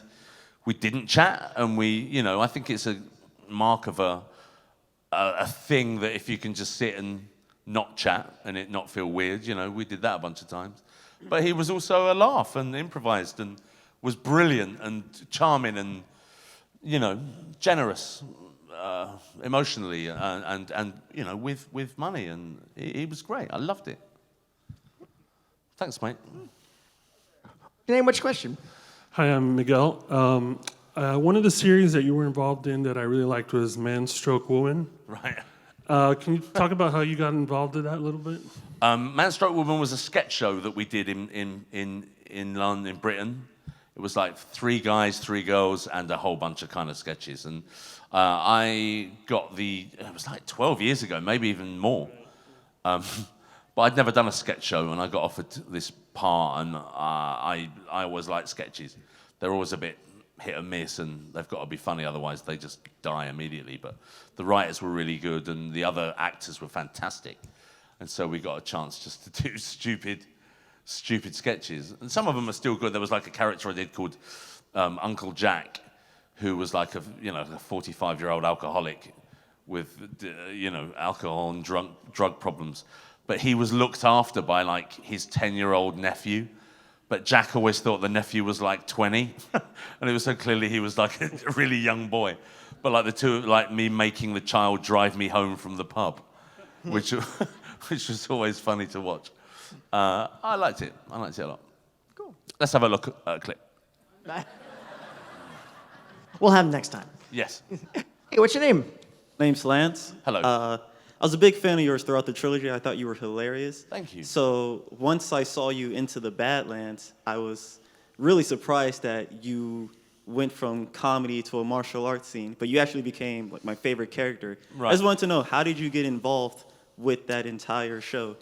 we didn't chat and I think it's a mark of a thing that if you can just sit and not chat and it not feel weird, we did that a bunch of times. But he was also a laugh and improvised and was brilliant and charming and, generous emotionally and with money. And he was great. I loved it. Thanks, mate. Your name, what's your question? Hi, I'm Miguel. One of the series that you were involved in that I really liked was Man Stroke Woman. Right. Can you talk about how you got involved in that a little bit? Man Stroke Woman was a sketch show that we did in London, in Britain. It was like 3 guys, 3 girls, and a whole bunch of kind of sketches. And I got it was like 12 years ago, maybe even more. But I'd never done a sketch show, and I got offered this part, and I always like sketches. They're always a bit hit and miss, and they've got to be funny, otherwise they just die immediately. But the writers were really good, and the other actors were fantastic. And so we got a chance just to do stupid sketches. And some of them are still good. There was like a character I did called Uncle Jack, who was like a 45-year-old alcoholic with alcohol and drug problems. But he was looked after by like his 10-year-old nephew. But Jack always thought the nephew was like 20. And it was so clearly he was like a really young boy. But like the two, like me making the child drive me home from the pub, which was always funny to watch. I liked it. I liked it a lot. Cool. Let's have a look at a clip. We'll have him next time. Yes. Hey, what's your name? Name's Lance. Hello. I was a big fan of yours throughout the trilogy. I thought you were hilarious. Thank you. So once I saw you into the Badlands, I was really surprised that you went from comedy to a martial arts scene, but you actually became like my favorite character. Right. I just wanted to know, how did you get involved with that entire show?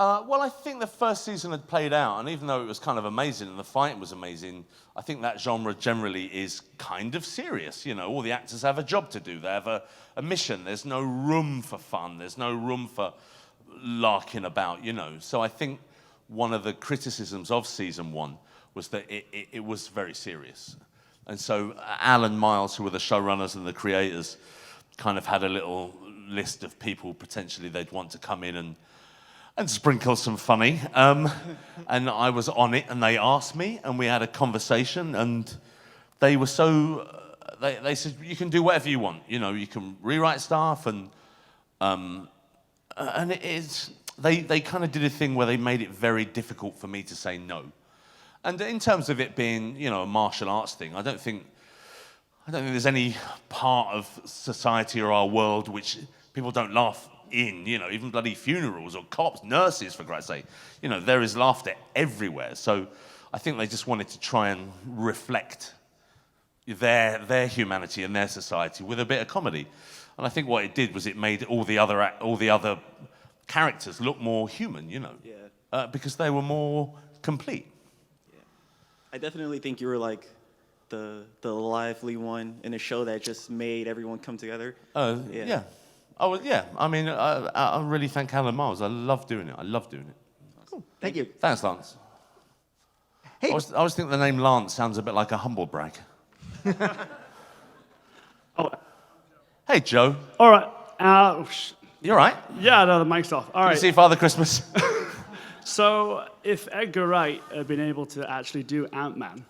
Well, I think the first season had played out, and even though it was kind of amazing and the fighting was amazing, I think that genre generally is kind of serious. All the actors have a job to do. They have a mission. There's no room for fun. There's no room for larking about, So I think one of the criticisms of season 1 was that it was very serious. And so Alan Miles, who were the showrunners and the creators, kind of had a little list of people potentially they'd want to come in and sprinkle some funny. And I was on it, and they asked me, and we had a conversation, and they were so... They said, you can do whatever you want. You can rewrite stuff, and it is... They kind of did a thing where they made it very difficult for me to say no. And in terms of it being, a martial arts thing, I don't think there's any part of society or our world which people don't laugh in, even bloody funerals or cops, nurses, for Christ's sake. There is laughter everywhere. So I think they just wanted to try and reflect their humanity and their society with a bit of comedy. And I think what it did was it made all the other characters look more human, because they were more complete. Yeah. I definitely think you were like the lively one in a show that just made everyone come together. Yeah. Oh, well, yeah. I mean, I really thank Alan Miles. I love doing it. Cool. Thank you. Thanks, Lance. Hey. I always think the name Lance sounds a bit like a humble brag. Oh. Hey, Joe. All right. You're right. Yeah, no, the mic's off. All Good right. to see Father Christmas. So, if Edgar Wright had been able to actually do Ant-Man,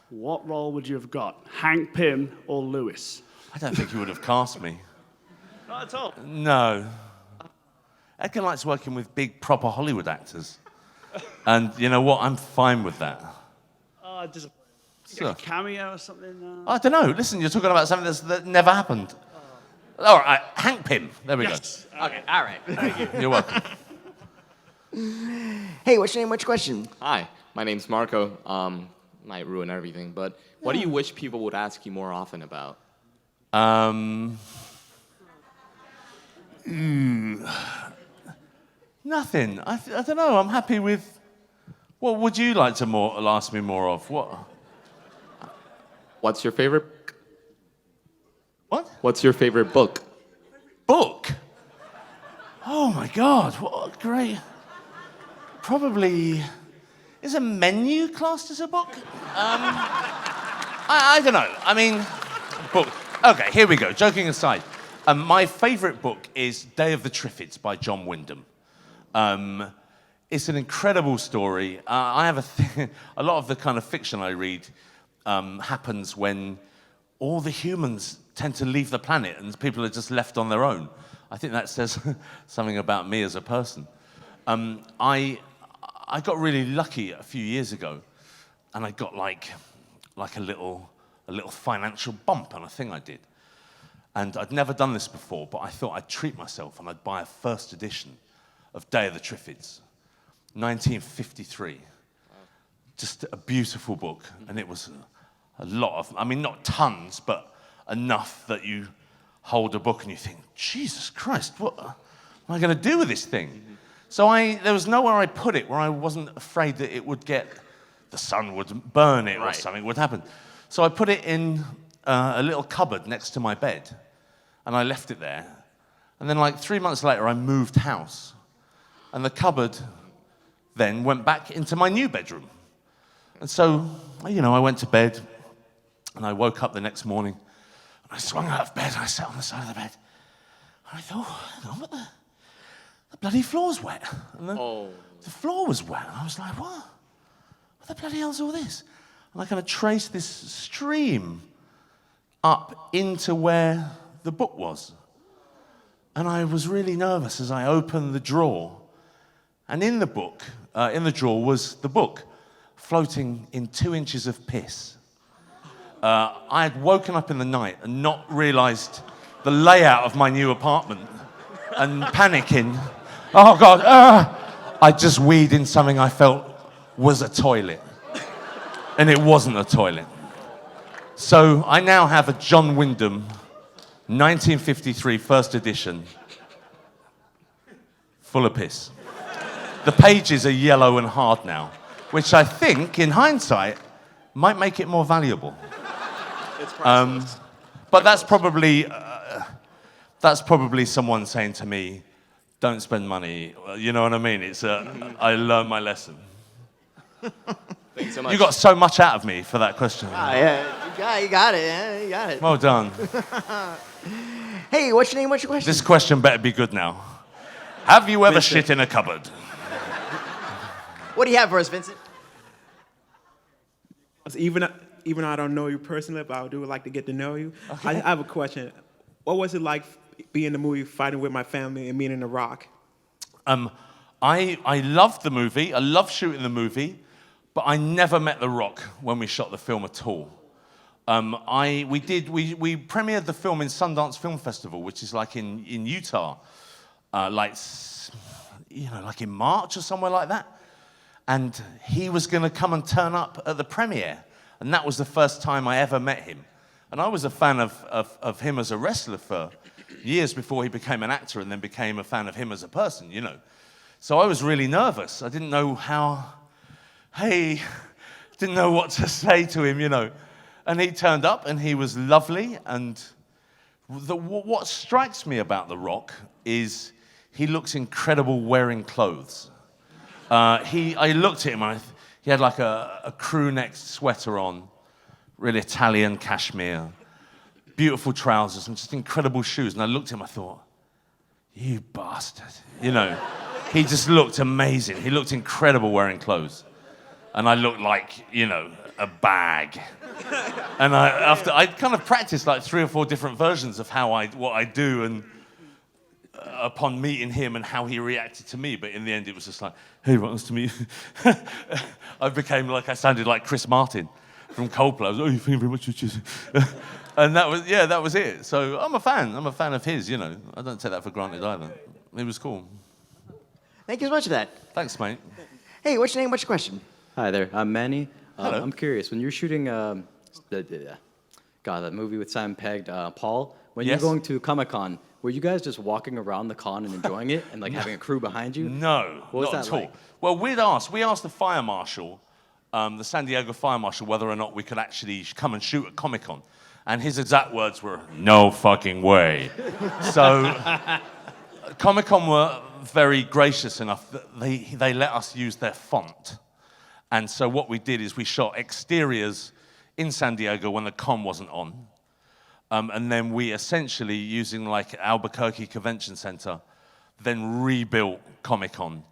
what role would you have got? Hank Pym or Lewis? I don't think he would have cast me. Not at all. No. Edgar likes working with big, proper Hollywood actors. And you know what? I'm fine with that. Just So- a cameo or something? I don't know. Listen, you're talking about something that never happened. All right, Hank Pym. There we Yes. Okay, all right. Thank you. You're welcome. Hey, what's your name? What's your question? Hi, my name's Marco. Might ruin everything, but what do you wish people would ask you more often about? Nothing. I don't know. I'm happy with. What would you like to ask me more of? What? What's your favorite? What? What's your favorite book? Book? Oh my God! What a great. Probably. Is a menu classed as a book? I don't know. I mean, book. Okay, here we go. Joking aside, my favourite book is Day of the Triffids by John Wyndham. It's an incredible story. I have a lot of the kind of fiction I read happens when all the humans tend to leave the planet and people are just left on their own. I think that says something about me as a person. I got really lucky a few years ago, and I got like a little financial bump on a thing I did. And I'd never done this before, but I thought I'd treat myself and I'd buy a first edition of Day of the Triffids, 1953. Just a beautiful book, and it was a lot of, I mean, not tons, but enough that you hold a book and you think, Jesus Christ, what am I going to do with this thing? So there was nowhere I put it where I wasn't afraid that it would the sun would burn it or something would happen. So I put it in a little cupboard next to my bed, and I left it there. And then like 3 months later, I moved house. And the cupboard then went back into my new bedroom. And so, I went to bed, and I woke up the next morning, and I swung out of bed, and I sat on the side of the bed. And I thought, hang on, the bloody floor's wet. And the floor was wet. And I was like, what? What the bloody hell's all this? And I kind of traced this stream up into where the book was. And I was really nervous as I opened the drawer. And in the book, in the drawer was the book, floating in 2 inches of piss. I had woken up in the night and not realized the layout of my new apartment and panicking. Oh God, I just weed in something I felt was a toilet. And it wasn't a toilet. So I now have a John Wyndham 1953 first edition full of piss. The pages are yellow and hard now, which I think, in hindsight, might make it more valuable. But that's probably someone saying to me, "Don't spend money." You know what I mean? I learned my lesson. Thanks so much. You got so much out of me for that question. Yeah, you got it. Yeah, you got it. Well done. Hey, what's your name? What's your question? This question better be good now. Have you ever shit in a cupboard? What do you have for us, Vincent? Even though I don't know you personally, but I do like to get to know you. Okay. I have a question. What was it like being in the movie, fighting with my family, and meeting The Rock? I loved the movie. I loved shooting the movie, but I never met The Rock when we shot the film at all. We premiered the film in Sundance Film Festival, which is like in Utah, like in March or somewhere like that. And he was going to come and turn up at the premiere. And that was the first time I ever met him. And I was a fan of him as a wrestler for years before he became an actor and then became a fan of him as a person, So I was really nervous. I didn't know didn't know what to say to him, And he turned up and he was lovely. And what strikes me about The Rock is he looks incredible wearing clothes. I looked at him and he had like a crew neck sweater on, really Italian cashmere, beautiful trousers and just incredible shoes. And I looked at him, I thought, you bastard. You know, he just looked amazing. He looked incredible wearing clothes. And I looked like, you know, a bag. And I kind of practiced like 3 or 4 different versions of what I do, and upon meeting him and how he reacted to me. But in the end, it was just like, hey, right, nice to meet you. I sounded like Chris Martin from Coldplay. I was like, oh, thank you very much. And that was it. So I'm a fan of his, you know. I don't take that for granted either. It was cool. Thank you so much for that. Thanks, mate. Hey, what's your name? What's your question? Hi there, I'm Manny. Hello. I'm curious, when you're shooting that movie with Simon Pegg, Paul, when Yes. you're going to Comic-Con, were you guys just walking around the con and enjoying it and like having a crew behind you? No, What was not that at all. like? Well, we asked the fire marshal, the San Diego fire marshal, whether or not we could actually come and shoot at Comic-Con. And his exact words were, no fucking way. So Comic-Con were very gracious enough that they let us use their font. And so what we did is we shot exteriors in San Diego when the con wasn't on. And then we essentially, using like Albuquerque Convention Center, then rebuilt Comic-Con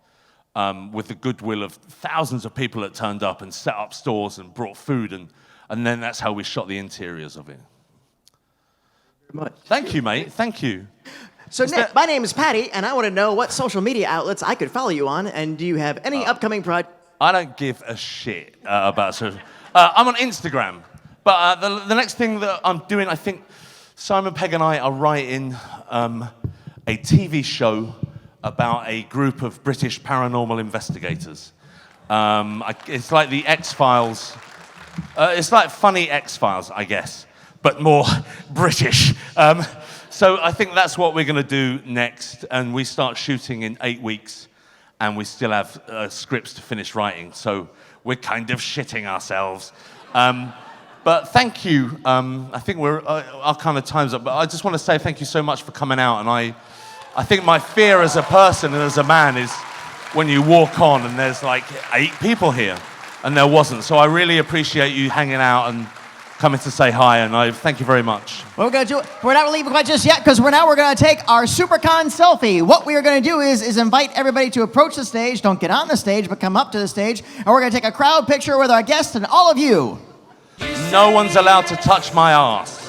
with the goodwill of thousands of people that turned up and set up stores and brought food. And then that's how we shot the interiors of it. Thank you, mate. Thank you. So, Nick, my name is Patty, and I want to know what social media outlets I could follow you on, and do you have any upcoming projects? I don't give a shit about social. I'm on Instagram, but the next thing that I'm doing, I think Simon Pegg and I are writing a TV show about a group of British paranormal investigators. It's like the X-Files. It's like funny X-Files, I guess, but more British. So I think that's what we're going to do next, and we start shooting in 8 weeks, and we still have scripts to finish writing, so we're kind of shitting ourselves. But thank you. I think our kind of time's up, but I just want to say thank you so much for coming out, and I think my fear as a person and as a man is when you walk on and there's like 8 people here, and there wasn't. So I really appreciate you hanging out and coming to say hi, and I thank you very much. What we're going to do, we're not leaving quite just yet, because we're going to take our SuperCon selfie. What we are going to do is invite everybody to approach the stage. Don't get on the stage, but come up to the stage, and we're going to take a crowd picture with our guests and all of you. No one's allowed to touch my ass.